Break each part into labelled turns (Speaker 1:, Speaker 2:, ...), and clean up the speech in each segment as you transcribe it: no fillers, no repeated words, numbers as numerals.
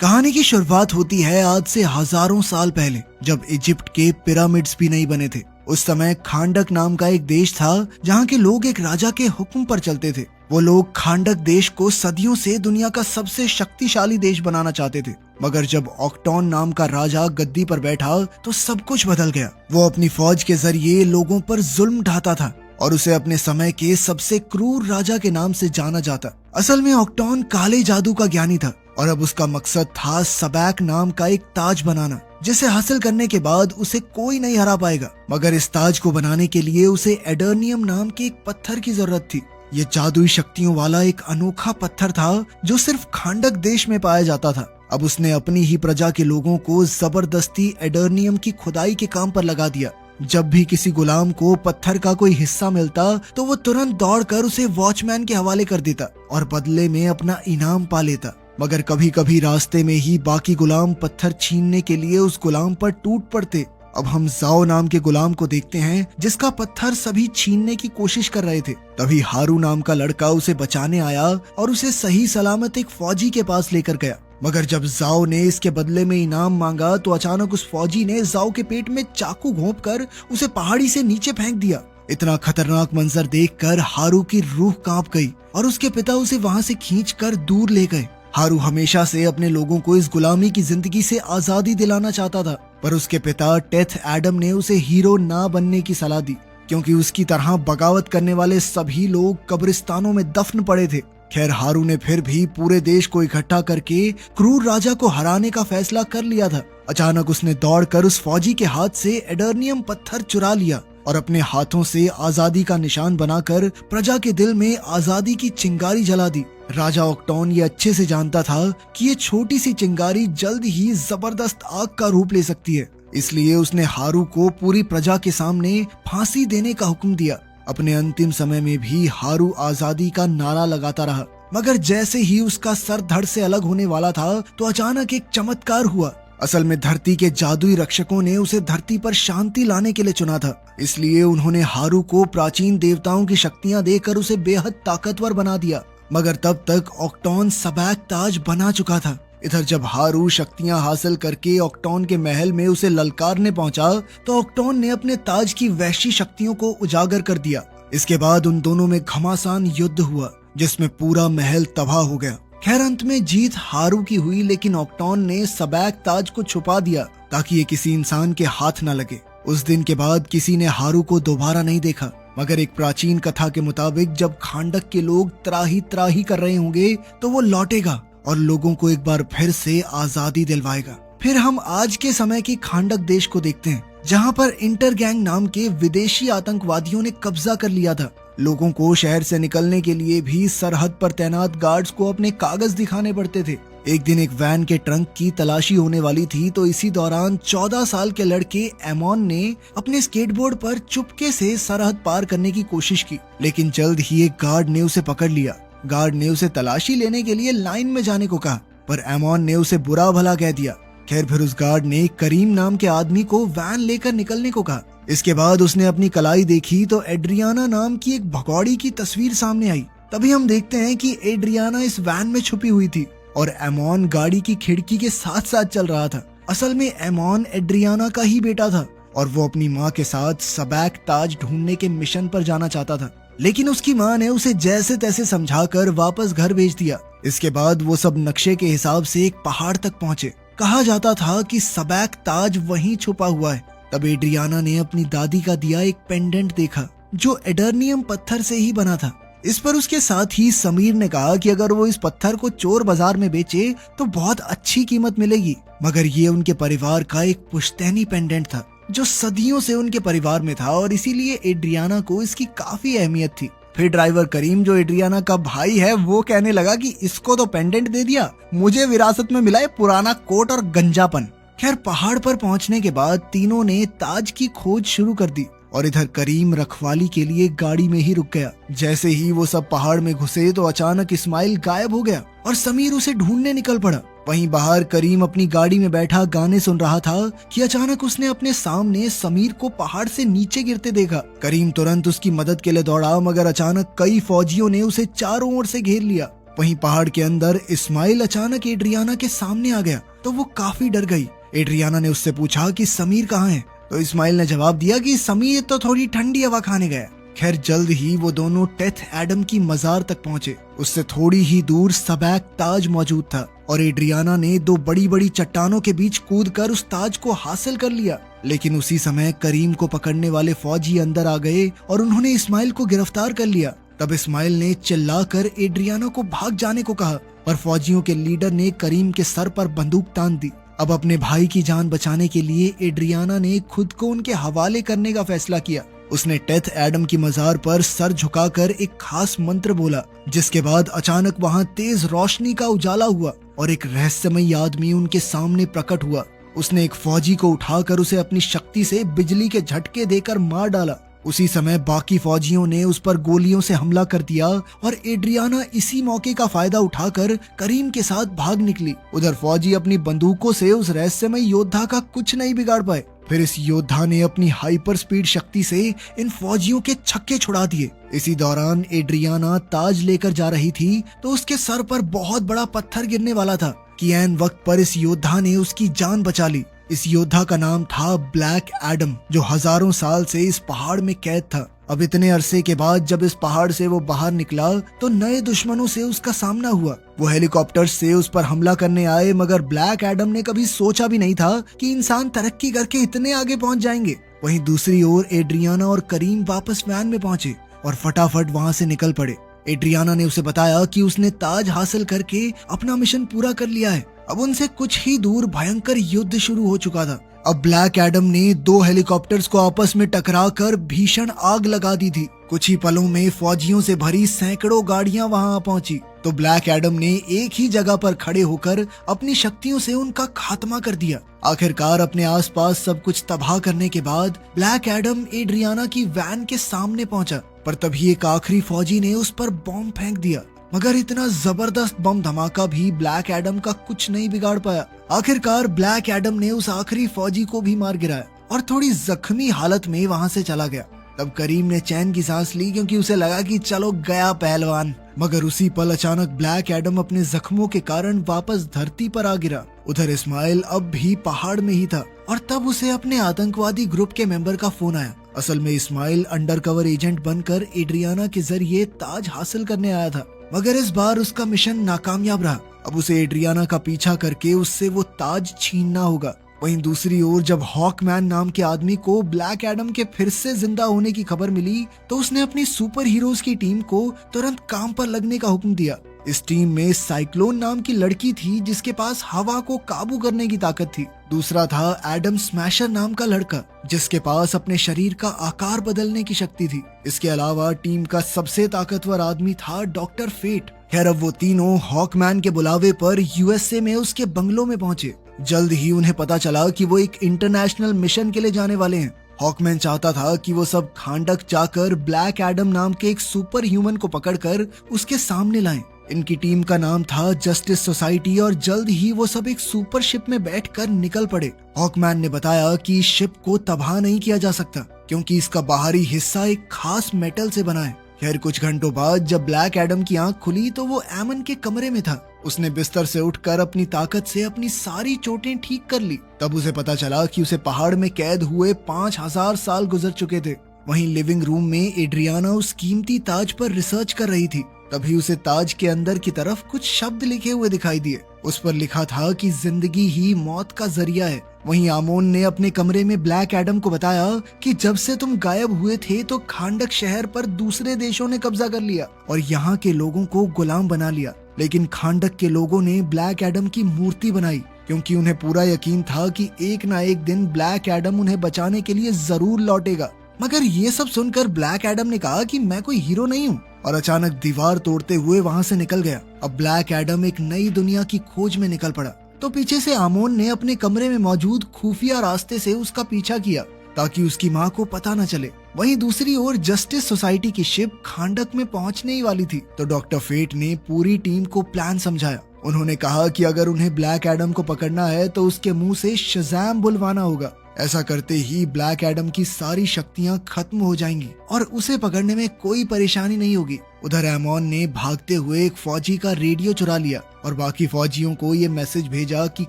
Speaker 1: कहानी की शुरुआत होती है आज से हजारों साल पहले, जब इजिप्ट के पिरामिड्स भी नहीं बने थे। उस समय खांडक नाम का एक देश था जहाँ के लोग एक राजा के हुक्म पर चलते थे। वो लोग खांडक देश को सदियों से दुनिया का सबसे शक्तिशाली देश बनाना चाहते थे, मगर जब ऑक्टोन नाम का राजा गद्दी पर बैठा तो सब कुछ बदल गया। वो अपनी फौज के जरिए लोगों पर जुल्म ढाता था और उसे अपने समय के सबसे क्रूर राजा के नाम से जाना जाता। असल में ऑक्टोन काले जादू का ज्ञानी था और अब उसका मकसद था सबैक नाम का एक ताज बनाना, जिसे हासिल करने के बाद उसे कोई नहीं हरा पाएगा। मगर इस ताज को बनाने के लिए उसे एडर्नियम नाम के एक पत्थर की जरूरत थी। ये जादुई शक्तियों वाला एक अनोखा पत्थर था जो सिर्फ खांडक देश में पाया जाता था। अब उसने अपनी ही प्रजा के लोगों को जबरदस्ती एडर्नियम की खुदाई के काम पर लगा दिया। जब भी किसी गुलाम को पत्थर का कोई हिस्सा मिलता तो वो तुरंत दौड़कर उसे वॉचमैन के हवाले कर देता और बदले में अपना इनाम पा लेता। मगर कभी कभी रास्ते में ही बाकी गुलाम पत्थर छीनने के लिए उस गुलाम पर टूट पड़ते। अब हम जाओ नाम के गुलाम को देखते हैं जिसका पत्थर सभी छीनने की कोशिश कर रहे थे। तभी हारू नाम का लड़का उसे बचाने आया और उसे सही सलामत एक फौजी के पास लेकर गया। मगर जब जाओ ने इसके बदले में इनाम मांगा तो अचानक उस फौजी ने जाओ के पेट में चाकू घोंपकर उसे पहाड़ी से नीचे फेंक दिया। इतना खतरनाक मंजर देखकर हारू की रूह कांप गई और उसके पिता उसे वहां से खींचकर दूर ले गए। हारू हमेशा से अपने लोगों को इस गुलामी की जिंदगी से आजादी दिलाना चाहता था, पर उसके पिता टेथ एडम ने उसे हीरो ना बनने की सलाह दी, क्योंकि उसकी तरह बगावत करने वाले सभी लोग कब्रिस्तानों में दफन पड़े थे। खैर, हारू ने फिर भी पूरे देश को इकट्ठा करके क्रूर राजा को हराने का फैसला कर लिया था। अचानक उसने दौड़कर उस फौजी के हाथ से एडर्नियम पत्थर चुरा लिया और अपने हाथों से आजादी का निशान बनाकर प्रजा के दिल में आजादी की चिंगारी जला दी। राजा ऑक्टोन ये अच्छे से जानता था कि ये छोटी सी चिंगारी जल्द ही जबरदस्त आग का रूप ले सकती है, इसलिए उसने हारू को पूरी प्रजा के सामने फांसी देने का हुक्म दिया। अपने अंतिम समय में भी हारू आजादी का नारा लगाता रहा, मगर जैसे ही उसका सर धड़ से अलग होने वाला था तो अचानक एक चमत्कार हुआ। असल में धरती के जादुई रक्षकों ने उसे धरती पर शांति लाने के लिए चुना था, इसलिए उन्होंने हारू को प्राचीन देवताओं की शक्तियां देकर उसे बेहद ताकतवर बना दिया। मगर तब तक ऑक्टोन सबैक ताज बना चुका था। इधर जब हारू शक्तियां हासिल करके ऑक्टोन के महल में उसे ललकारने पहुंचा तो ऑक्टोन ने अपने ताज की वैश्य शक्तियों को उजागर कर दिया। इसके बाद उन दोनों में घमासान युद्ध हुआ जिसमें पूरा महल तबाह हो गया। खैर, अंत में जीत हारू की हुई, लेकिन ऑक्टोन ने सबैक ताज को छुपा दिया ताकि ये किसी इंसान के हाथ न लगे। उस दिन के बाद किसी ने हारू को दोबारा नहीं देखा, मगर एक प्राचीन कथा के मुताबिक जब खांडक के लोग त्राही त्राही कर रहे होंगे तो वो लौटेगा और लोगों को एक बार फिर से आजादी दिलवाएगा। फिर हम आज के समय के खांडक देश को देखते हैं, जहाँ पर इंटरगैंग नाम के विदेशी आतंकवादियों ने कब्जा कर लिया था। लोगों को शहर से निकलने के लिए भी सरहद पर तैनात गार्ड्स को अपने कागज दिखाने पड़ते थे। एक दिन एक वैन के ट्रंक की तलाशी होने वाली थी तो इसी दौरान 14 साल के लड़के एमोन ने अपने स्केटबोर्ड पर चुपके से सरहद पार करने की कोशिश की, लेकिन जल्द ही एक गार्ड ने उसे पकड़ लिया। गार्ड ने उसे तलाशी लेने के लिए लाइन में जाने को कहा, पर एमोन ने उसे बुरा भला कह दिया। खैर, फिर उस गार्ड ने करीम नाम के आदमी को वैन लेकर निकलने को कहा। इसके बाद उसने अपनी कलाई देखी तो एड्रियाना नाम की एक भगौड़ी की तस्वीर सामने आई। तभी हम देखते हैं कि एड्रियाना इस वैन में छुपी हुई थी और एमोन गाड़ी की खिड़की के साथ साथ चल रहा था। असल में एमोन एड्रियाना का ही बेटा था और वो अपनी माँ के साथ सबैक ताज ढूंढने के मिशन पर जाना चाहता था, लेकिन उसकी माँ ने उसे जैसे तैसे समझाकर वापस घर भेज दिया। इसके बाद वो सब नक्शे के हिसाब से एक पहाड़ तक पहुँचे। कहा जाता था कि सबैक ताज वहीं छुपा हुआ है। तब एड्रियाना ने अपनी दादी का दिया एक पेंडेंट देखा जो एडर्नियम पत्थर से ही बना था। इस पर उसके साथ ही समीर ने कहा कि अगर वो इस पत्थर को चोर बाजार में बेचे तो बहुत अच्छी कीमत मिलेगी। मगर ये उनके परिवार का एक पुश्तैनी पेंडेंट था जो सदियों से उनके परिवार में था और इसीलिए एड्रियाना को इसकी काफी अहमियत थी। फिर ड्राइवर करीम, जो एड्रियाना का भाई है, वो कहने लगा कि इसको तो पेंडेंट दे दिया, मुझे विरासत में मिला है पुराना कोट और गंजापन। खैर, पहाड़ पर पहुंचने के बाद तीनों ने ताज की खोज शुरू कर दी और इधर करीम रखवाली के लिए गाड़ी में ही रुक गया। जैसे ही वो सब पहाड़ में घुसे तो अचानक इस्माइल गायब हो गया और समीर उसे ढूंढने निकल पड़ा। वहीं बाहर करीम अपनी गाड़ी में बैठा गाने सुन रहा था कि अचानक उसने अपने सामने समीर को पहाड़ से नीचे गिरते देखा। करीम तुरंत उसकी मदद के लिए दौड़ा, मगर अचानक कई फौजियों ने उसे चारों ओर से घेर लिया। वहीं पहाड़ के अंदर इस्माइल अचानक एड्रियाना के सामने आ गया तो वो काफी डर गई। एड्रियाना ने उससे पूछा कि समीर कहाँ है, तो इस्माइल ने जवाब दिया कि समीर तो थोड़ी ठंडी हवा खाने गया। खैर जल्द ही वो दोनों टेथ एडम की मजार तक पहुंचे। उससे थोड़ी ही दूर सबैक ताज मौजूद था और एड्रियाना ने दो बड़ी बड़ी चट्टानों के बीच कूदकर उस ताज को हासिल कर लिया। लेकिन उसी समय करीम को पकड़ने वाले फौजी अंदर आ गए और उन्होंने इस्माइल को गिरफ्तार कर लिया। तब इस्माइल ने चिल्लाकर एड्रियाना को भाग जाने को कहा, पर फौजियों के लीडर ने करीम के सर पर बंदूक तान दी। अब अपने भाई की जान बचाने के लिए एड्रियाना ने खुद को उनके हवाले करने का फैसला किया। उसने टेथ एडम की मजार पर सर झुकाकर एक खास मंत्र बोला, जिसके बाद अचानक वहां तेज रोशनी का उजाला हुआ और एक रहस्यमयी आदमी उनके सामने प्रकट हुआ। उसने एक फौजी को उठाकर उसे अपनी शक्ति से बिजली के झटके देकर मार डाला। उसी समय बाकी फौजियों ने उस पर गोलियों से हमला कर दिया और एड्रियाना इसी मौके का फायदा उठाकर करीम के साथ भाग निकली। उधर फौजी अपनी बंदूकों से उस रहस्यमय योद्धा का कुछ नहीं बिगाड़ पाए। फिर इस योद्धा ने अपनी हाइपर स्पीड शक्ति से इन फौजियों के छक्के छुड़ा दिए। इसी दौरान एड्रियाना ताज लेकर जा रही थी तो उसके सर पर बहुत बड़ा पत्थर गिरने वाला था कि ऐन वक्त पर इस योद्धा ने उसकी जान बचा ली। इस योद्धा का नाम था ब्लैक एडम, जो हजारों साल से इस पहाड़ में कैद था। अब इतने अरसे के बाद जब इस पहाड़ से वो बाहर निकला तो नए दुश्मनों से उसका सामना हुआ। वो हेलीकॉप्टर से उस पर हमला करने आए, मगर ब्लैक एडम ने कभी सोचा भी नहीं था कि इंसान तरक्की करके इतने आगे पहुंच जाएंगे। वहीं दूसरी ओर एड्रियाना और करीम वापस वैन में पहुंचे और फटाफट वहां से निकल पड़े। एड्रियाना ने उसे बताया कि उसने ताज हासिल करके अपना मिशन पूरा कर लिया है। अब उनसे कुछ ही दूर भयंकर युद्ध शुरू हो चुका था। अब ब्लैक एडम ने दो हेलीकॉप्टर्स को आपस में टकराकर भीषण आग लगा दी थी। कुछ ही पलों में फौजियों से भरी सैकड़ों गाड़ियां वहां पहुंची तो ब्लैक एडम ने एक ही जगह पर खड़े होकर अपनी शक्तियों से उनका खात्मा कर दिया। आखिरकार अपने आसपास सब कुछ तबाह करने के बाद ब्लैक एडम एड्रियाना की वैन के सामने पहुंचा, पर तभी एक आखिरी फौजी ने उस पर बॉम्ब फेंक दिया। मगर इतना जबरदस्त बम धमाका भी ब्लैक एडम का कुछ नहीं बिगाड़ पाया। आखिरकार ब्लैक एडम ने उस आखिरी फौजी को भी मार गिराया और थोड़ी जख्मी हालत में वहां से चला गया। तब करीम ने चैन की सांस ली, क्योंकि उसे लगा कि चलो गया पहलवान। मगर उसी पल अचानक ब्लैक एडम अपने जख्मों के कारण वापस धरती पर आ गिरा। उधर इस्माइल अब भी पहाड़ में ही था और तब उसे अपने आतंकवादी ग्रुप के मेंबर का फोन आया। असल में इस्माइल अंडरकवर एजेंट बनकर एड्रियाना के जरिए ताज हासिल करने आया था, मगर इस बार उसका मिशन नाकामयाब रहा। अब उसे एड्रियाना का पीछा करके उससे वो ताज छीनना होगा। वहीं दूसरी ओर जब हॉकमैन नाम के आदमी को ब्लैक एडम के फिर से जिंदा होने की खबर मिली तो उसने अपनी सुपर हीरोज की टीम को तुरंत काम पर लगने का हुक्म दिया। इस टीम में साइक्लोन नाम की लड़की थी जिसके पास हवा को काबू करने की ताकत थी। दूसरा था एडम स्मैशर नाम का लड़का जिसके पास अपने शरीर का आकार बदलने की शक्ति थी। इसके अलावा टीम का सबसे ताकतवर आदमी था डॉक्टर फेट। खैर अब वो तीनों हॉकमैन के बुलावे पर यूएसए में उसके बंगलों में पहुंचे। जल्द ही उन्हें पता चला कि वो एक इंटरनेशनल मिशन के लिए जाने वाले हैं। हॉकमैन चाहता था कि वो सब खांडक जाकर ब्लैक एडम नाम के एक सुपर ह्यूमन को पकड़कर उसके सामने लाएं। इनकी टीम का नाम था जस्टिस सोसाइटी और जल्द ही वो सब एक सुपर शिप में बैठकर निकल पड़े। हॉकमैन ने बताया कि इस शिप को तबाह नहीं किया जा सकता क्योंकि इसका बाहरी हिस्सा एक खास मेटल से बना है। खैर कुछ घंटों बाद जब ब्लैक एडम की आंख खुली तो वो एमन के कमरे में था। उसने बिस्तर से उठकर अपनी ताकत से अपनी सारी चोटें ठीक कर ली। तब उसे पता चला कि उसे पहाड़ में कैद हुए 5000 साल गुजर चुके थे। वहीं लिविंग रूम में एड्रियाना उस कीमती ताज पर रिसर्च कर रही थी। तभी उसे ताज के अंदर की तरफ कुछ शब्द लिखे हुए दिखाई दिए। उस पर लिखा था कि जिंदगी ही मौत का जरिया है। वहीं आमोन ने अपने कमरे में ब्लैक एडम को बताया कि जब से तुम गायब हुए थे तो खांडक शहर पर दूसरे देशों ने कब्जा कर लिया और यहाँ के लोगों को गुलाम बना लिया। लेकिन खांडक के लोगों ने ब्लैक एडम की मूर्ति बनाई क्योंकि उन्हें पूरा यकीन था कि एक ना एक दिन ब्लैक एडम उन्हें बचाने के लिए जरूर लौटेगा। मगर ये सब सुनकर ब्लैक एडम ने कहा कि मैं कोई हीरो नहीं हूँ और अचानक दीवार तोड़ते हुए वहाँ से निकल गया। अब ब्लैक एडम एक नई दुनिया की खोज में निकल पड़ा तो पीछे से आमोन ने अपने कमरे में मौजूद खुफिया रास्ते से उसका पीछा किया ताकि उसकी माँ को पता न चले। वहीं दूसरी ओर जस्टिस सोसाइटी की शिप खांडक में पहुंचने ही वाली थी तो डॉक्टर फेट ने पूरी टीम को प्लान समझाया। उन्होंने कहा कि अगर उन्हें ब्लैक एडम को पकड़ना है तो उसके मुंह से शज़ैम बुलवाना होगा। ऐसा करते ही ब्लैक एडम की सारी शक्तियां खत्म हो जाएंगी और उसे पकड़ने में कोई परेशानी नहीं होगी। उधर एमोन ने भागते हुए एक फौजी का रेडियो चुरा लिया और बाकी फौजियों को ये मैसेज भेजा कि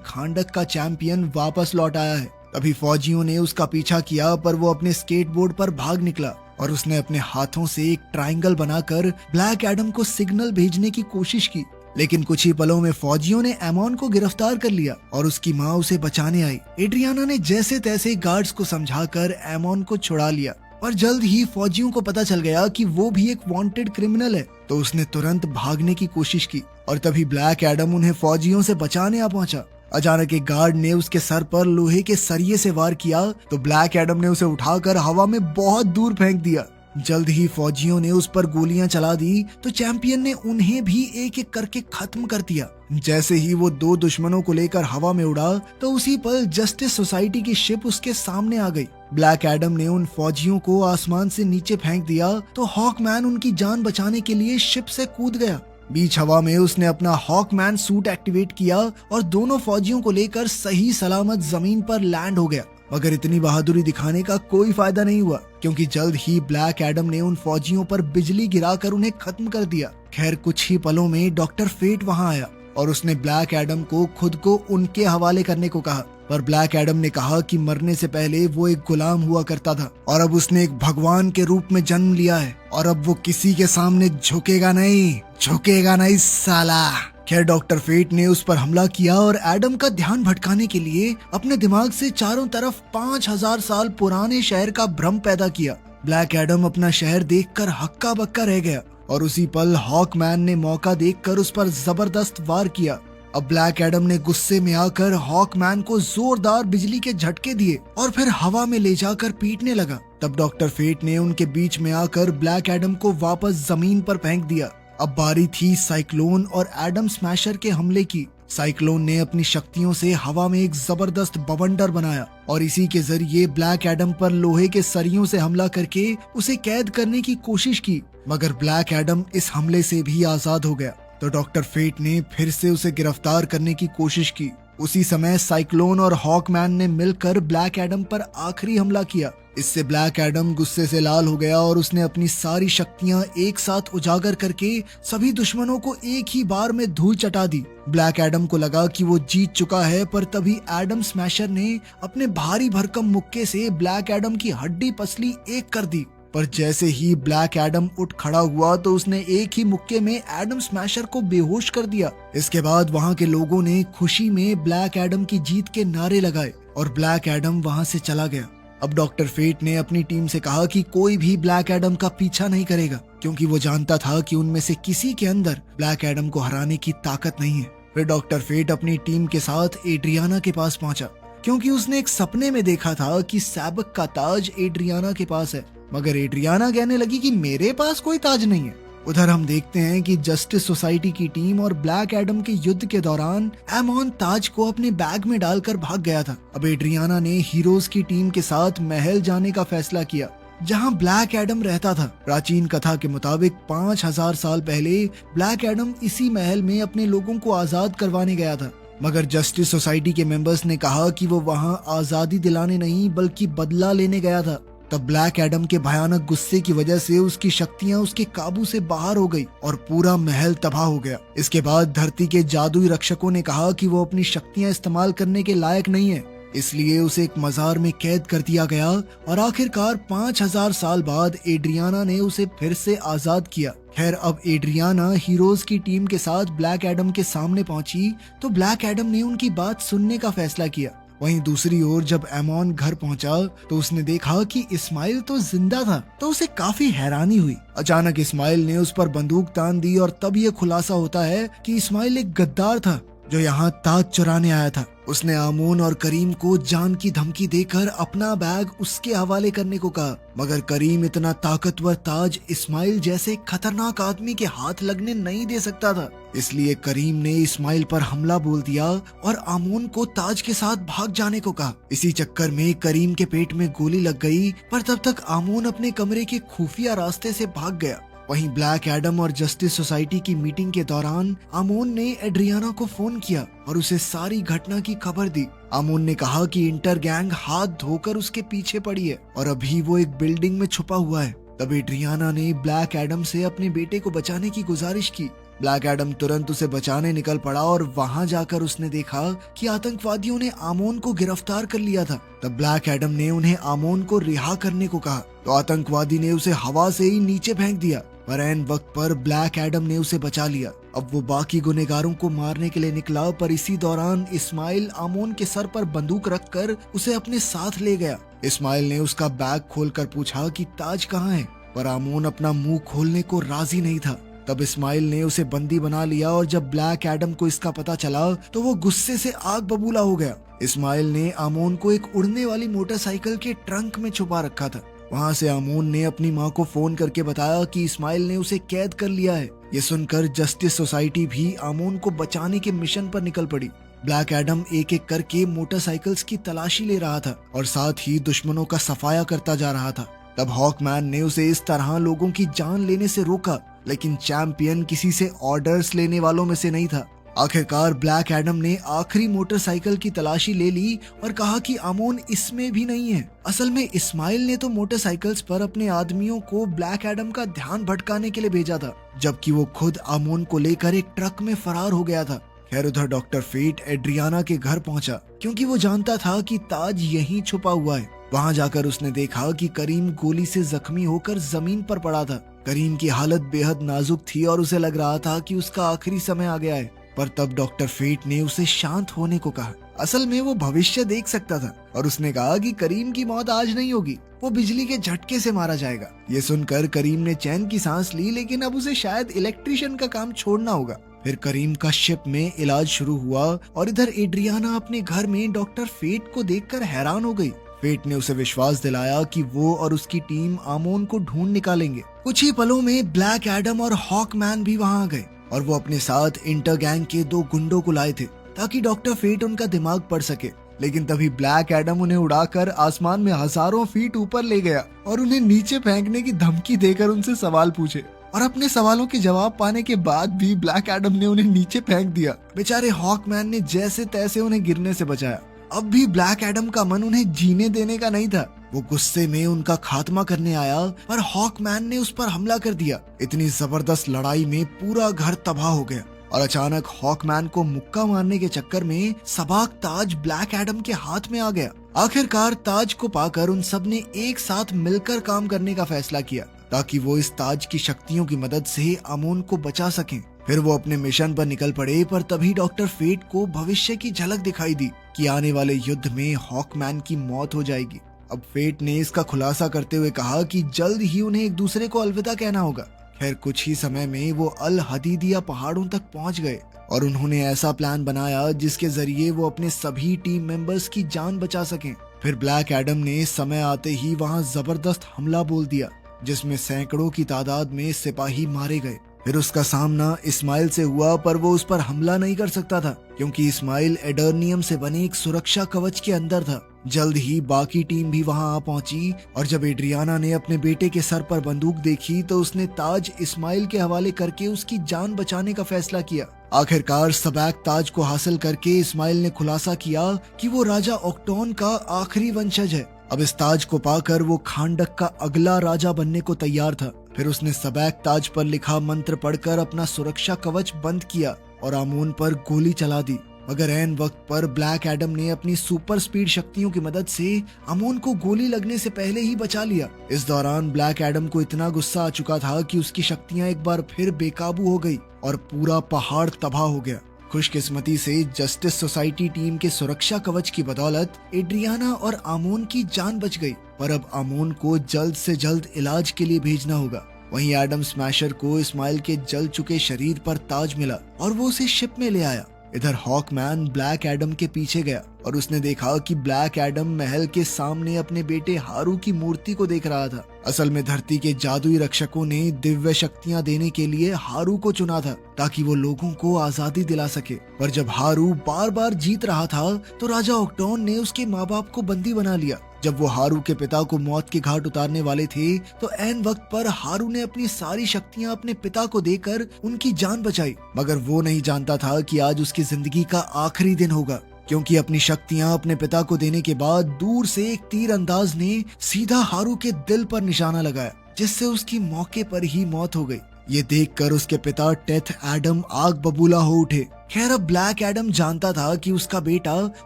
Speaker 1: खांडक का चैंपियन वापस लौट आया है। तभी फौजियों ने उसका पीछा किया, पर वो अपने स्केटबोर्ड पर भाग निकला और उसने अपने हाथों से एक ट्रायंगल बनाकर ब्लैक एडम को सिग्नल भेजने की कोशिश की। लेकिन कुछ ही पलों में फौजियों ने एमोन को गिरफ्तार कर लिया और उसकी माँ उसे बचाने आई। एड्रियाना ने जैसे तैसे गार्ड्स को समझाकर एमोन को छुड़ा लिया, पर जल्द ही फौजियों को पता चल गया कि वो भी एक वांटेड क्रिमिनल है, तो उसने तुरंत भागने की कोशिश की और तभी ब्लैक एडम उन्हें फौजियों से बचाने आ पहुंचा। अचानक एक गार्ड ने उसके सर पर लोहे के सरिये से वार किया तो ब्लैक एडम ने उसे उठाकर हवा में बहुत दूर फेंक दिया। जल्द ही फौजियों ने उस पर गोलियां चला दी तो चैंपियन ने उन्हें भी एक एक करके खत्म कर दिया। जैसे ही वो दो दुश्मनों को लेकर हवा में उड़ा तो उसी पल जस्टिस सोसाइटी की शिप उसके सामने आ गई। ब्लैक एडम ने उन फौजियों को आसमान से नीचे फेंक दिया तो हॉकमैन उनकी जान बचाने के लिए शिप से कूद गया। बीच हवा में उसने अपना हॉकमैन सूट एक्टिवेट किया और दोनों फौजियों को लेकर सही सलामत जमीन पर लैंड हो गया। मगर इतनी बहादुरी दिखाने का कोई फायदा नहीं हुआ, क्योंकि जल्द ही ब्लैक एडम ने उन फौजियों पर बिजली गिराकर उन्हें खत्म कर दिया। खैर कुछ ही पलों में डॉक्टर फेट वहां आया और उसने ब्लैक एडम को खुद को उनके हवाले करने को कहा, पर ब्लैक एडम ने कहा कि मरने से पहले वो एक गुलाम हुआ करता था और अब उसने एक भगवान के रूप में जन्म लिया है और अब वो किसी के सामने झुकेगा नहीं साला। खैर डॉक्टर फेट ने उस पर हमला किया और एडम का ध्यान भटकाने के लिए अपने दिमाग से चारों तरफ 5000 साल पुराने शहर का भ्रम पैदा किया। ब्लैक एडम अपना शहर देखकर हक्का बक्का रह गया और उसी पल हॉकमैन ने मौका देखकर उस पर जबरदस्त वार किया। अब ब्लैक एडम ने गुस्से में आकर हॉकमैन को जोरदार बिजली के झटके दिए और फिर हवा में ले जाकर पीटने लगा। तब डॉक्टर फेट ने उनके बीच में आकर ब्लैक एडम को वापस जमीन पर फेंक दिया। अब बारी थी साइक्लोन और एडम स्मैशर के हमले की। साइक्लोन ने अपनी शक्तियों से हवा में एक जबरदस्त बवंडर बनाया और इसी के जरिए ब्लैक एडम पर लोहे के सरियों से हमला करके उसे कैद करने की कोशिश की, मगर ब्लैक एडम इस हमले से भी आजाद हो गया। तो डॉक्टर फेट ने फिर से उसे गिरफ्तार करने की कोशिश की। उसी समय साइक्लोन और हॉकमैन ने मिलकर ब्लैक एडम पर आखिरी हमला किया। इससे ब्लैक एडम गुस्से से लाल हो गया और उसने अपनी सारी शक्तियां एक साथ उजागर करके सभी दुश्मनों को एक ही बार में धूल चटा दी। ब्लैक एडम को लगा कि वो जीत चुका है, पर तभी एडम स्मैशर ने अपने भारी भरकम मुक्के से ब्लैक एडम की हड्डी पसली एक कर दी। पर जैसे ही ब्लैक एडम उठ खड़ा हुआ तो उसने एक ही मुक्के में एडम स्मैशर को बेहोश कर दिया। इसके बाद वहां के लोगों ने खुशी में ब्लैक एडम की जीत के नारे लगाए और ब्लैक एडम वहां से चला गया। अब डॉक्टर फेट ने अपनी टीम से कहा कि कोई भी ब्लैक एडम का पीछा नहीं करेगा, क्योंकि वो जानता था कि उनमें से किसी के अंदर ब्लैक एडम को हराने की ताकत नहीं है। फिर डॉक्टर फेट अपनी टीम के साथ एड्रियाना के पास पहुंचा, क्योंकि उसने एक सपने में देखा था कि सैबक का ताज एड्रियाना के पास है, मगर एड्रियाना कहने लगी कि मेरे पास कोई ताज नहीं है। उधर हम देखते हैं कि जस्टिस सोसाइटी की टीम और ब्लैक एडम के युद्ध के दौरान एमोन ताज को अपने बैग में डालकर भाग गया था। अब एड्रियाना ने हीरोज की टीम के साथ महल जाने का फैसला किया, जहां ब्लैक एडम रहता था। प्राचीन कथा के मुताबिक 5000 साल पहले ब्लैक एडम इसी महल में अपने लोगों को आजाद करवाने गया था, मगर जस्टिस सोसाइटी के मेंबर्स ने कहा कि वो वहां आजादी दिलाने नहीं बल्कि बदला लेने गया था। तब ब्लैक एडम के भयानक गुस्से की वजह से उसकी शक्तियां उसके काबू से बाहर हो गई और पूरा महल तबाह हो गया। इसके बाद धरती के जादुई रक्षकों ने कहा कि वो अपनी शक्तियां इस्तेमाल करने के लायक नहीं है, इसलिए उसे एक मजार में कैद कर दिया गया और आखिरकार 5000 साल बाद एड्रियाना ने उसे फिर से आजाद किया। खैर अब एड्रियाना हीरोज की टीम के साथ ब्लैक एडम के सामने पहुंची तो ब्लैक एडम ने उनकी बात सुनने का फैसला किया। वहीं दूसरी ओर जब एमोन घर पहुंचा तो उसने देखा कि इस्माइल तो जिंदा था, तो उसे काफी हैरानी हुई। अचानक इस्माइल ने उस पर बंदूक तान दी और तब ये खुलासा होता है कि इस्माइल एक गद्दार था जो यहाँ ताज चुराने आया था। उसने आमोन और करीम को जान की धमकी देकर अपना बैग उसके हवाले करने को कहा, मगर करीम इतना ताकतवर ताज इस्माइल जैसे खतरनाक आदमी के हाथ लगने नहीं दे सकता था। इसलिए करीम ने इस्माइल पर हमला बोल दिया और आमोन को ताज के साथ भाग जाने को कहा। इसी चक्कर में करीम के पेट में गोली लग गई, पर तब तक आमोन अपने कमरे के खुफिया रास्ते से भाग गया। वहीं ब्लैक एडम और जस्टिस सोसाइटी की मीटिंग के दौरान आमोन ने एड्रियाना को फोन किया और उसे सारी घटना की खबर दी। आमोन ने कहा कि इंटर गैंग हाथ धोकर उसके पीछे पड़ी है और अभी वो एक बिल्डिंग में छुपा हुआ है। तब एड्रियाना ने ब्लैक एडम से अपने बेटे को बचाने की गुजारिश की। ब्लैक एडम तुरंत उसे बचाने निकल पड़ा और वहां जाकर उसने देखा कि आतंकवादियों ने आमोन को गिरफ्तार कर लिया था। तब ब्लैक एडम ने उन्हें आमोन को रिहा करने को कहा तो आतंकवादी ने उसे हवा से ही नीचे फेंक दिया, पर ऐन वक्त पर ब्लैक एडम ने उसे बचा लिया। अब वो बाकी गुनहगारों को मारने के लिए निकला, पर इसी दौरान इस्माइल आमोन के सर पर बंदूक रखकर उसे अपने साथ ले गया। इस्माइल ने उसका बैग खोलकर पूछा कि ताज कहाँ है, पर आमोन अपना मुंह खोलने को राजी नहीं था। तब इस्माइल ने उसे बंदी बना लिया और जब ब्लैक एडम को इसका पता चला तो वो गुस्से से आग बबूला हो गया। इस्माइल ने आमोन को एक उड़ने वाली मोटरसाइकिल के ट्रंक में छुपा रखा था। वहाँ से आमोन ने अपनी माँ को फोन करके बताया कि इस्माइल ने उसे कैद कर लिया है। ये सुनकर जस्टिस सोसाइटी भी आमोन को बचाने के मिशन पर निकल पड़ी। ब्लैक एडम एक एक करके मोटरसाइकिल्स की तलाशी ले रहा था और साथ ही दुश्मनों का सफाया करता जा रहा था। तब हॉकमैन ने उसे इस तरह लोगों की जान लेने से रोका, लेकिन चैंपियन किसी से ऑर्डर्स लेने वालों में से नहीं था। आखिरकार ब्लैक एडम ने आखिरी मोटरसाइकिल की तलाशी ले ली और कहा कि आमोन इसमें भी नहीं है। असल में इस्माइल ने तो मोटरसाइकिल्स पर अपने आदमियों को ब्लैक एडम का ध्यान भटकाने के लिए भेजा था, जबकि वो खुद आमोन को लेकर एक ट्रक में फरार हो गया था। खैर उधर डॉक्टर फेट एड्रियाना के घर पहुंचा, क्योंकि वो जानता था कि ताज यहीं छुपा हुआ है। वहां जाकर उसने देखा कि करीम गोली से जख्मी होकर जमीन पर पड़ा था। करीम की हालत बेहद नाजुक थी और उसे लग रहा था कि उसका आखिरी समय आ गया है। पर तब डॉक्टर फेट ने उसे शांत होने को कहा। असल में वो भविष्य देख सकता था और उसने कहा कि करीम की मौत आज नहीं होगी, वो बिजली के झटके से मारा जाएगा। ये सुनकर करीम ने चैन की सांस ली, लेकिन अब उसे शायद इलेक्ट्रिशियन का काम छोड़ना होगा। फिर करीम का शिप में इलाज शुरू हुआ और इधर एड्रियाना अपने घर में डॉक्टर फेट को देखकर हैरान हो गई। फेट ने उसे विश्वास दिलाया कि वो और उसकी टीम आमोन को ढूंढ निकालेंगे। कुछ ही पलों में ब्लैक एडम और हॉकमैन भी वहां आ गए और वो अपने साथ इंटर गैंग के 2 गुंडों को लाए थे ताकि डॉक्टर फेट उनका दिमाग पढ़ सके। लेकिन तभी ब्लैक एडम उन्हें उड़ाकर आसमान में हजारों फीट ऊपर ले गया और उन्हें नीचे फेंकने की धमकी देकर उनसे सवाल पूछे। और अपने सवालों के जवाब पाने के बाद भी ब्लैक एडम ने उन्हें नीचे फेंक दिया। बेचारे हॉकमैन ने जैसे तैसे उन्हें गिरने से बचाया। अब भी ब्लैक एडम का मन उन्हें जीने देने का नहीं था। वो गुस्से में उनका खात्मा करने आया, पर हॉकमैन ने उस पर हमला कर दिया। इतनी जबरदस्त लड़ाई में पूरा घर तबाह हो गया और अचानक हॉकमैन को मुक्का मारने के चक्कर में सबाक ताज ब्लैक एडम के हाथ में आ गया। आखिरकार ताज को पाकर उन सब ने एक साथ मिलकर काम करने का फैसला किया ताकि वो इस ताज की शक्तियों की मदद से आमोन को बचा सकें। फिर वो अपने मिशन पर निकल पड़े, पर तभी डॉक्टर फेट को भविष्य की झलक दिखाई दी कि आने वाले युद्ध में हॉकमैन की मौत हो जाएगी। अब फेट ने इसका खुलासा करते हुए कहा कि जल्द ही उन्हें एक दूसरे को अलविदा कहना होगा। खैर कुछ ही समय में वो अल हदीदिया पहाड़ों तक पहुंच गए और उन्होंने ऐसा प्लान बनाया जिसके जरिए वो अपने सभी टीम मेंबर्स की जान बचा सकें। फिर ब्लैक एडम ने समय आते ही वहां जबरदस्त हमला बोल दिया, जिसमें सैकड़ों की तादाद में सिपाही मारे गए। फिर उसका सामना इस्माइल से हुआ, पर वो उस पर हमला नहीं कर सकता था क्योंकि इस्माइल एडर्नियम से बने एक सुरक्षा कवच के अंदर था। जल्द ही बाकी टीम भी वहां आ पहुंची और जब एड्रियाना ने अपने बेटे के सर पर बंदूक देखी तो उसने ताज इस्माइल के हवाले करके उसकी जान बचाने का फैसला किया। आखिरकार सबैक ताज को हासिल करके इस्माइल ने खुलासा किया कि वो राजा ऑक्टोन का आखिरी वंशज है। अब इस ताज को पाकर वो खांडक का अगला राजा बनने को तैयार था। फिर उसने सबैक ताज पर लिखा मंत्र पढ़कर अपना सुरक्षा कवच बंद किया और आमोन पर गोली चला दी। मगर ऐन वक्त पर ब्लैक एडम ने अपनी सुपर स्पीड शक्तियों की मदद से आमोन को गोली लगने से पहले ही बचा लिया। इस दौरान ब्लैक एडम को इतना गुस्सा आ चुका था कि उसकी शक्तियां एक बार फिर बेकाबू हो गई और पूरा पहाड़ तबाह हो गया। खुशकिस्मती से जस्टिस सोसाइटी टीम के सुरक्षा कवच की बदौलत एड्रियाना और आमोन की जान बच गई, पर अब आमोन को जल्द से जल्द इलाज के लिए भेजना होगा। वहीं एडम स्मैशर को इस्माइल के जल चुके शरीर पर ताज मिला और वो उसे शिप में ले आया। इधर हॉकमैन ब्लैक एडम के पीछे गया और उसने देखा कि ब्लैक एडम महल के सामने अपने बेटे हारू की मूर्ति को देख रहा था। असल में धरती के जादुई रक्षकों ने दिव्य शक्तियां देने के लिए हारू को चुना था ताकि वो लोगों को आजादी दिला सके। पर जब हारू बार बार जीत रहा था तो राजा ऑक्टोन ने उसके माँ बाप को बंदी बना लिया। जब वो हारू के पिता को मौत के घाट उतारने वाले थे तो ऐन वक्त पर हारू ने अपनी सारी शक्तियां अपने पिता को देकर उनकी जान बचाई। मगर वो नहीं जानता था कि आज उसकी जिंदगी का आखिरी दिन होगा, क्योंकि अपनी शक्तियां अपने पिता को देने के बाद दूर से एक तीर अंदाज ने सीधा हारू के दिल पर निशाना लगाया जिससे उसकी मौके पर ही मौत हो गई। ये देखकर उसके पिता टेथ एडम आग बबूला हो उठे। खैर अब ब्लैक एडम जानता था कि उसका बेटा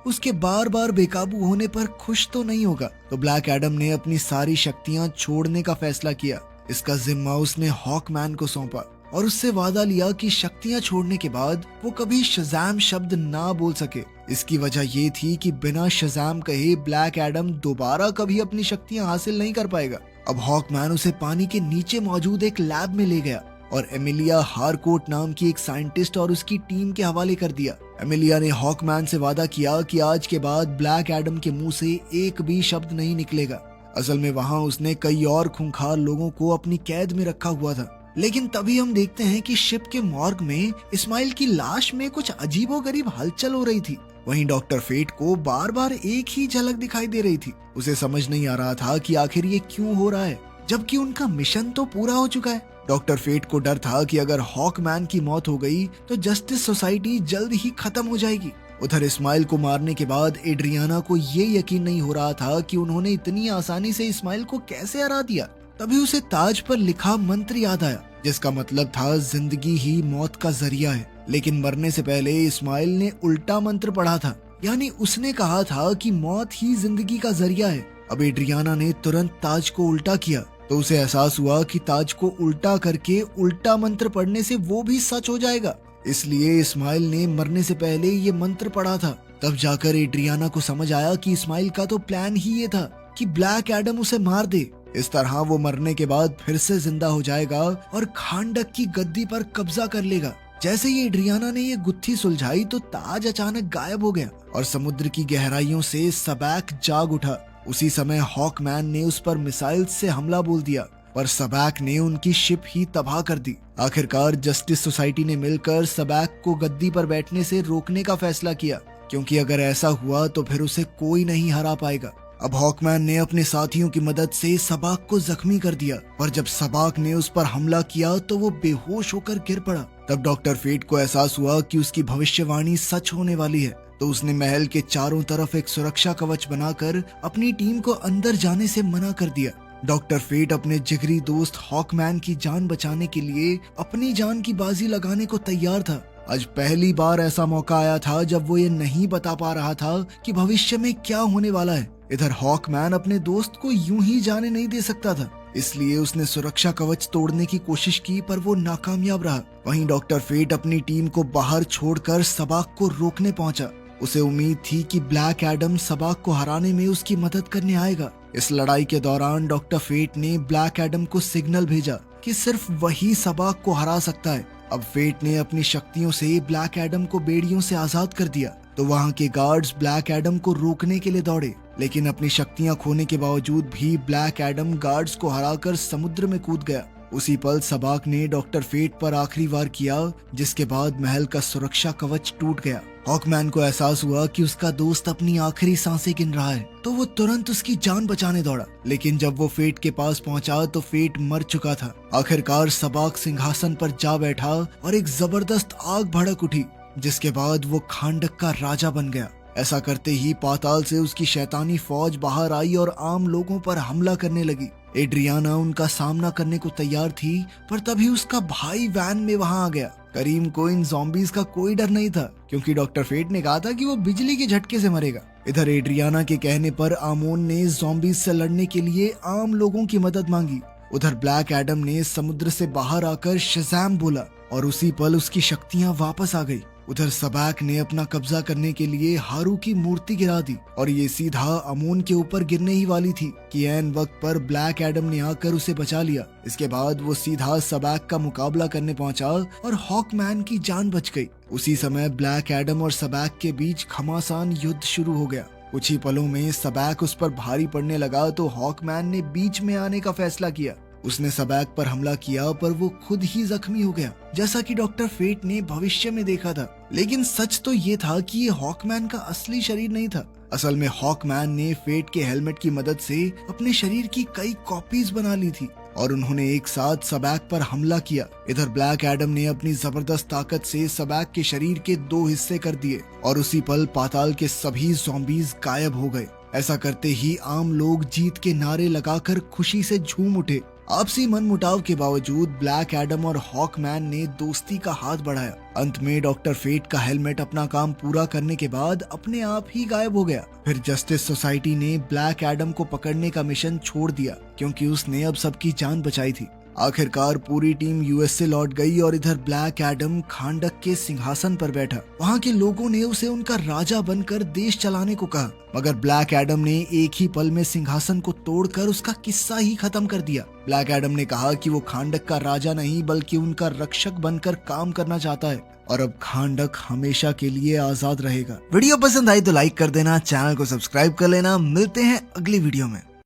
Speaker 1: उसके बार बार बेकाबू होने पर खुश तो नहीं होगा, तो ब्लैक एडम ने अपनी सारी शक्तियां छोड़ने का फैसला किया। इसका जिम्मा उसने हॉकमैन को सौंपा और उससे वादा लिया कि शक्तियां छोड़ने के बाद वो कभी शज़ैम शब्द ना बोल सके। इसकी वजह ये थी कि बिना शज़ैम कहे ब्लैक एडम दोबारा कभी अपनी शक्तियां हासिल नहीं कर पाएगा। अब हॉकमैन उसे पानी के नीचे मौजूद एक लैब में ले गया और एमिलिया हारकोट नाम की एक साइंटिस्ट और उसकी टीम के हवाले कर दिया। एमिलिया ने हॉकमैन से वादा किया कि आज के बाद ब्लैक एडम के मुंह से एक भी शब्द नहीं निकलेगा। असल में वहाँ उसने कई और खूंखार लोगों को अपनी कैद में रखा हुआ था। लेकिन तभी हम देखते हैं कि शिप के मॉर्ग में इस्माइल की लाश में कुछ अजीबोगरीब हलचल हो रही थी। वहीं डॉक्टर फेट को बार बार एक ही झलक दिखाई दे रही थी। उसे समझ नहीं आ रहा था कि आखिर ये क्यों हो रहा है, जबकि उनका मिशन तो पूरा हो चुका है। डॉक्टर फेट को डर था कि अगर हॉकमैन की मौत हो गई तो जस्टिस सोसाइटी जल्द ही खत्म हो जाएगी। उधर इस्माइल को मारने के बाद एड्रियाना को ये यकीन नहीं हो रहा था कि उन्होंने इतनी आसानी से इस्माइल को कैसे हरा दिया। तभी उसे ताज पर लिखा मंत्र याद आया, जिसका मतलब था जिंदगी ही मौत का जरिया है। लेकिन मरने से पहले इस्माइल ने उल्टा मंत्र पढ़ा था, यानी उसने कहा था कि मौत ही जिंदगी का जरिया है। अब एड्रियाना ने तुरंत ताज को उल्टा किया तो उसे एहसास हुआ कि ताज को उल्टा करके उल्टा मंत्र पढ़ने से वो भी सच हो जाएगा। इसलिए इस्माइल ने मरने से पहले ये मंत्र पढ़ा था। तब जाकर एड्रियाना को समझ आया कि इस्माइल का तो प्लान ही ये था कि ब्लैक एडम उसे मार दे। इस तरह वो मरने के बाद फिर से जिंदा हो जाएगा और खांडक की गद्दी पर कब्जा कर लेगा। जैसे ही एड्रियाना ने ये गुत्थी सुलझाई तो ताज अचानक गायब हो गया और समुद्र की गहराइयों से सबैक जाग उठा। उसी समय हॉकमैन ने उस पर मिसाइल से हमला बोल दिया, पर सबैक ने उनकी शिप ही तबाह कर दी। आखिरकार जस्टिस सोसाइटी ने मिलकर सबैक को गद्दी पर बैठने से रोकने का फैसला किया, क्योंकि अगर ऐसा हुआ तो फिर उसे कोई नहीं हरा पाएगा। अब हॉकमैन ने अपने साथियों की मदद से सबाक को जख्मी कर दिया, पर जब सबाक ने उस पर हमला किया तो वो बेहोश होकर गिर पड़ा। तब डॉक्टर फेट को एहसास हुआ कि उसकी भविष्यवाणी सच होने वाली है, तो उसने महल के चारों तरफ एक सुरक्षा कवच बनाकर अपनी टीम को अंदर जाने से मना कर दिया। डॉक्टर फेट अपने जिगरी दोस्त हॉकमैन की जान बचाने के लिए अपनी जान की बाजी लगाने को तैयार था। आज पहली बार ऐसा मौका आया था जब वो ये नहीं बता पा रहा था कि भविष्य में क्या होने वाला है। इधर हॉकमैन अपने दोस्त को यूं ही जाने नहीं दे सकता था, इसलिए उसने सुरक्षा कवच तोड़ने की कोशिश की, पर वो नाकामयाब रहा। वहीं डॉक्टर फेट अपनी टीम को बाहर छोड़कर सबाक को रोकने पहुंचा। उसे उम्मीद थी कि ब्लैक एडम सबाक को हराने में उसकी मदद करने आएगा। इस लड़ाई के दौरान डॉक्टर फेट ने ब्लैक एडम को सिग्नल भेजा कि सिर्फ वही सबाक को हरा सकता है। अब फेट ने अपनी शक्तियों से ब्लैक एडम को बेड़ियों से आजाद कर दिया, तो वहाँ के गार्ड्स ब्लैक एडम को रोकने के लिए दौड़े, लेकिन अपनी शक्तियां खोने के बावजूद भी ब्लैक एडम गार्ड्स को हराकर समुद्र में कूद गया। उसी पल सबाक ने डॉक्टर फेट पर आखिरी वार किया, जिसके बाद महल का सुरक्षा कवच टूट गया। हॉकमैन को एहसास हुआ कि उसका दोस्त अपनी आखिरी सांसें गिन रहा है, तो वो तुरंत उसकी जान बचाने दौड़ा। लेकिन जब वो फेट के पास पहुंचा तो फेट मर चुका था। आखिरकार सबाक सिंहासन पर जा बैठा और एक जबरदस्त आग भड़क उठी, जिसके बाद वो खांडक का राजा बन गया। ऐसा करते ही पाताल से उसकी शैतानी फौज बाहर आई और आम लोगों पर हमला करने लगी। एड्रियाना उनका सामना करने को तैयार थी, पर तभी उसका भाई वैन में वहां आ गया। करीम को इन ज़ॉम्बीज़ का कोई डर नहीं था, क्योंकि डॉक्टर फेट ने कहा था कि वो बिजली के झटके से मरेगा। इधर एड्रियाना के कहने पर आमोन ने ज़ॉम्बीज़ से लड़ने के लिए आम लोगों की मदद मांगी। उधर ब्लैक एडम ने समुद्र से बाहर आकर शज़ैम बोला और उसी पल उसकी शक्तियां वापस आ गई। उधर सबैक ने अपना कब्जा करने के लिए हारू की मूर्ति गिरा दी और ये सीधा अमोन के ऊपर गिरने ही वाली थी कि ऐन वक्त पर ब्लैक एडम ने आकर उसे बचा लिया। इसके बाद वो सीधा सबैक का मुकाबला करने पहुंचा और हॉकमैन की जान बच गई। उसी समय ब्लैक एडम और सबैक के बीच घमासान युद्ध शुरू हो गया। कुछ ही पलों में सबैक उस पर भारी पड़ने लगा तो हॉकमैन ने बीच में आने का फैसला किया। उसने सबैक पर हमला किया, पर वो खुद ही जख्मी हो गया, जैसा कि डॉक्टर फेट ने भविष्य में देखा था। लेकिन सच तो ये था कि ये हॉकमैन का असली शरीर नहीं था। असल में हॉकमैन ने फेट के हेलमेट की मदद से अपने शरीर की कई कॉपीज बना ली थी और उन्होंने एक साथ सबैक पर हमला किया। इधर ब्लैक एडम ने अपनी जबरदस्त ताकत से सबैक के शरीर के 2 हिस्से कर दिए और उसी पल पाताल के सभी ज़ॉम्बीज़ गायब हो गए। ऐसा करते ही आम लोग जीत के नारे लगाकर खुशी से झूम उठे। आपसी मनमुटाव के बावजूद ब्लैक एडम और हॉकमैन ने दोस्ती का हाथ बढ़ाया। अंत में डॉक्टर फेट का हेलमेट अपना काम पूरा करने के बाद अपने आप ही गायब हो गया। फिर जस्टिस सोसाइटी ने ब्लैक एडम को पकड़ने का मिशन छोड़ दिया क्योंकि उसने अब सबकी जान बचाई थी। आखिरकार पूरी टीम यूएस से लौट गई और इधर ब्लैक एडम खांडक के सिंहासन पर बैठा। वहाँ के लोगों ने उसे उनका राजा बनकर देश चलाने को कहा, मगर ब्लैक एडम ने एक ही पल में सिंहासन को तोड़कर उसका किस्सा ही खत्म कर दिया। ब्लैक एडम ने कहा कि वो खांडक का राजा नहीं बल्कि उनका रक्षक बनकर काम करना चाहता है और अब खांडक हमेशा के लिए आजाद रहेगा। वीडियो पसंद आई तो लाइक कर देना, चैनल को सब्सक्राइब कर लेना। मिलते हैं अगली वीडियो में।